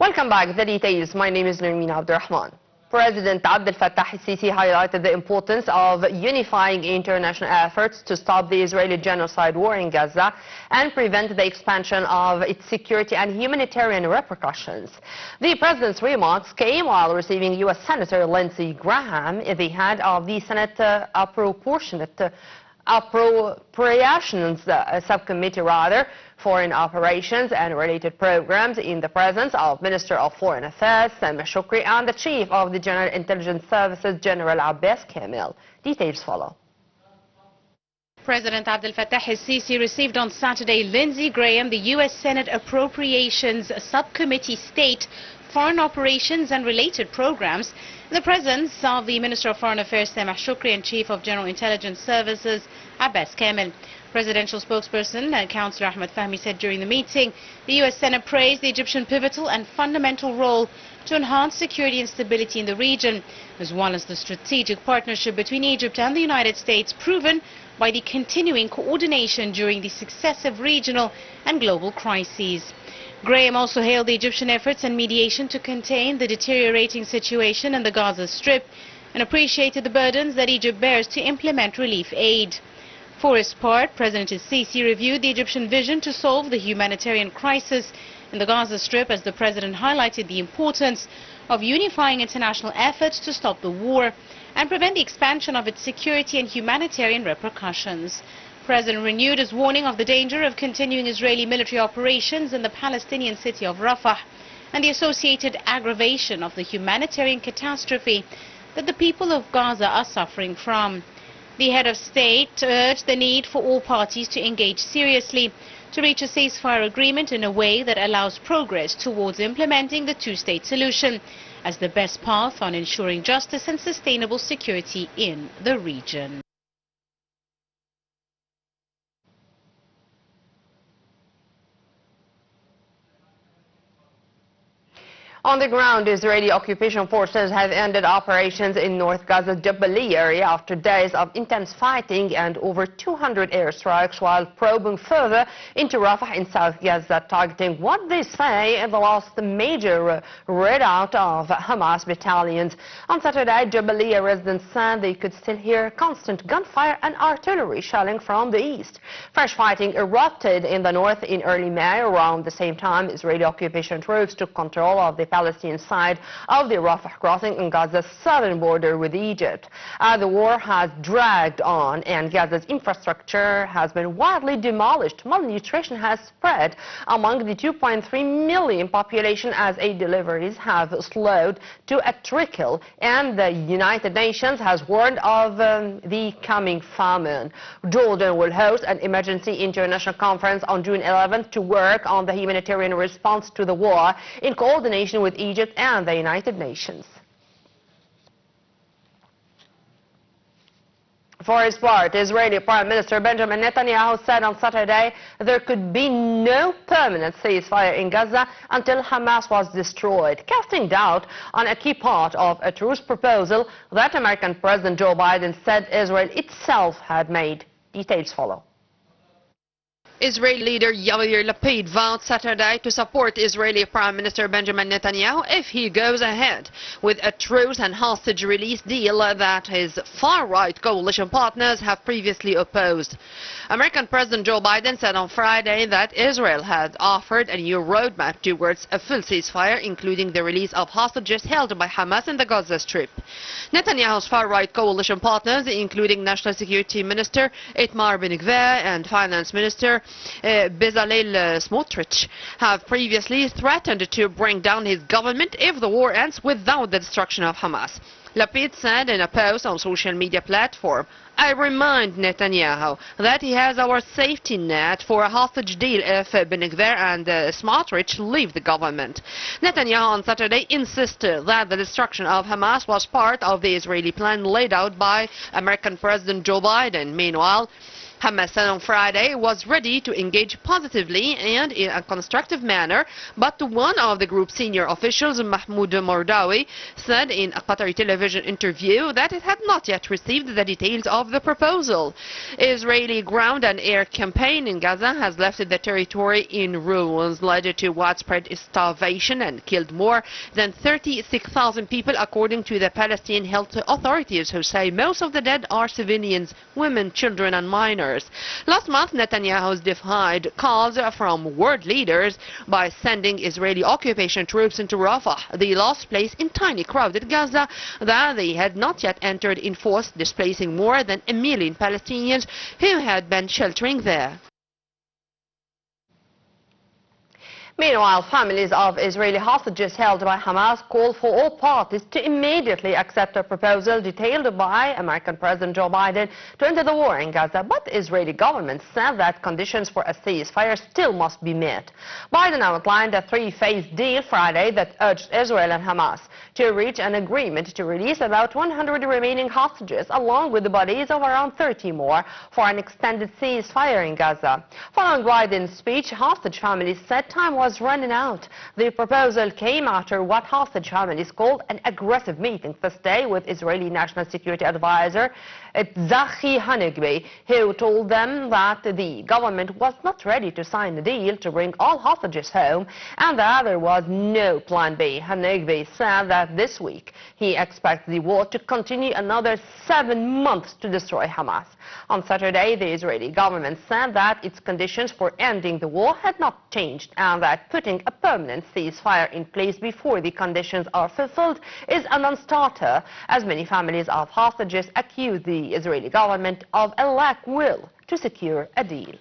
Welcome back. The details. My name is Nermeen Abdurrahman. President Abdel Fattah al-Sisi highlighted the importance of unifying international efforts to stop the Israeli genocide war in Gaza and prevent the expansion of its security and humanitarian repercussions. The president's remarks came while receiving U.S. Senator Lindsey Graham, the head of the Senate Appropriations Subcommittee, Foreign Operations and Related Programs, in the presence of Minister of Foreign Affairs Sameh Shoukry and the Chief of the General Intelligence Services General Abbas Kamel. Details follow. President Abdel Fattah al-Sisi received on Saturday Lindsey Graham, the U.S. Senate Appropriations Subcommittee State, Foreign Operations and Related Programs, in the presence of the Minister of Foreign Affairs Sameh Shoukry and Chief of General Intelligence Services Abbas Kamel. Presidential spokesperson Councillor Ahmed Fahmy said during the meeting the U.S. Senate praised the Egyptian pivotal and fundamental role to enhance security and stability in the region, as well as the strategic partnership between Egypt and the United States, proven by the continuing coordination during the successive regional and global crises. Graham also hailed the Egyptian efforts and mediation to contain the deteriorating situation in the Gaza Strip and appreciated the burdens that Egypt bears to implement relief aid. For his part, President al-Sisi reviewed the Egyptian vision to solve the humanitarian crisis in the Gaza Strip, as the president highlighted the importance of unifying international efforts to stop the war and prevent the expansion of its security and humanitarian repercussions. The president renewed his warning of the danger of continuing Israeli military operations in the Palestinian city of Rafah and the associated aggravation of the humanitarian catastrophe that the people of Gaza are suffering from. The head of state urged the need for all parties to engage seriously to reach a ceasefire agreement in a way that allows progress towards implementing the two-state solution as the best path on ensuring justice and sustainable security in the region. On the ground, Israeli occupation forces have ended operations in North Gaza Jabalia area after days of intense fighting and over 200 airstrikes, while probing further into Rafah in South Gaza, targeting what they say is the last major readout of Hamas battalions. On Saturday, Jabalia residents said they could still hear constant gunfire and artillery shelling from the east. Fresh fighting erupted in the north in early May. Around the same time, Israeli occupation troops took control of the Palestinian side of the Rafah crossing in Gaza's southern border with Egypt. The war has dragged on and Gaza's infrastructure has been widely demolished. Malnutrition has spread among the 2.3 million population as aid deliveries have slowed to a trickle, and the United Nations has warned of the coming famine. Jordan will host an emergency international conference on June 11th to work on the humanitarian response to the war in coordination with Egypt and the United Nations. For his part, Israeli Prime Minister Benjamin Netanyahu said on Saturday there could be no permanent ceasefire in Gaza until Hamas was destroyed, casting doubt on a key part of a truce proposal that American President Joe Biden said Israel itself had made. Details follow. Israeli leader Yair Lapid vowed Saturday to support Israeli Prime Minister Benjamin Netanyahu if he goes ahead with a truce and hostage release deal that his far-right coalition partners have previously opposed. American President Joe Biden said on Friday that Israel had offered a new roadmap towards a full ceasefire, including the release of hostages held by Hamas in the Gaza Strip. Netanyahu's far-right coalition partners, including National Security Minister Itamar Ben-Gvir and Finance Minister Bezalel Smotrich, have previously threatened to bring down his government if the war ends without the destruction of Hamas. Lapid said in a post on social media platform, "I remind Netanyahu that he has our safety net for a hostage deal if Ben-Gvir and Smotrich leave the government." Netanyahu on Saturday insisted that the destruction of Hamas was part of the Israeli plan laid out by American President Joe Biden. Meanwhile, Hamas said on Friday it was ready to engage positively and in a constructive manner, but one of the group's senior officials, Mahmoud Mordawi, said in a Qatari television interview that it had not yet received the details of the proposal. Israeli ground and air campaign in Gaza has left the territory in ruins, led to widespread starvation and killed more than 36,000 people, according to the Palestinian health authorities, who say most of the dead are civilians, women, children and minors. Last month, Netanyahu defied calls from world leaders by sending Israeli occupation troops into Rafah, the last place in tiny crowded Gaza that they had not yet entered in force, displacing more than 1 million Palestinians who had been sheltering there. Meanwhile, families of Israeli hostages held by Hamas call for all parties to immediately accept a proposal detailed by American President Joe Biden to end the war in Gaza. But the Israeli government said that conditions for a ceasefire still must be met. Biden outlined a three-phase deal Friday that urged Israel and Hamas to reach an agreement to release about 100 remaining hostages, along with the bodies of around 30 more, for an extended ceasefire in Gaza. Following Biden's speech, hostage families said time was running out. The proposal came after what hostage families called an aggressive meeting Thursday with Israeli National Security Advisor Zahi Hanegbi, who told them that the government was not ready to sign the deal to bring all hostages home and that there was no plan B. Hanegbi said that this week he expects the war to continue another 7 months to destroy Hamas. On Saturday, the Israeli government said that its conditions for ending the war had not changed and that putting a permanent ceasefire in place before the conditions are fulfilled is a non-starter, as many families of hostages accuse the Israeli government of a lack of will to secure a deal.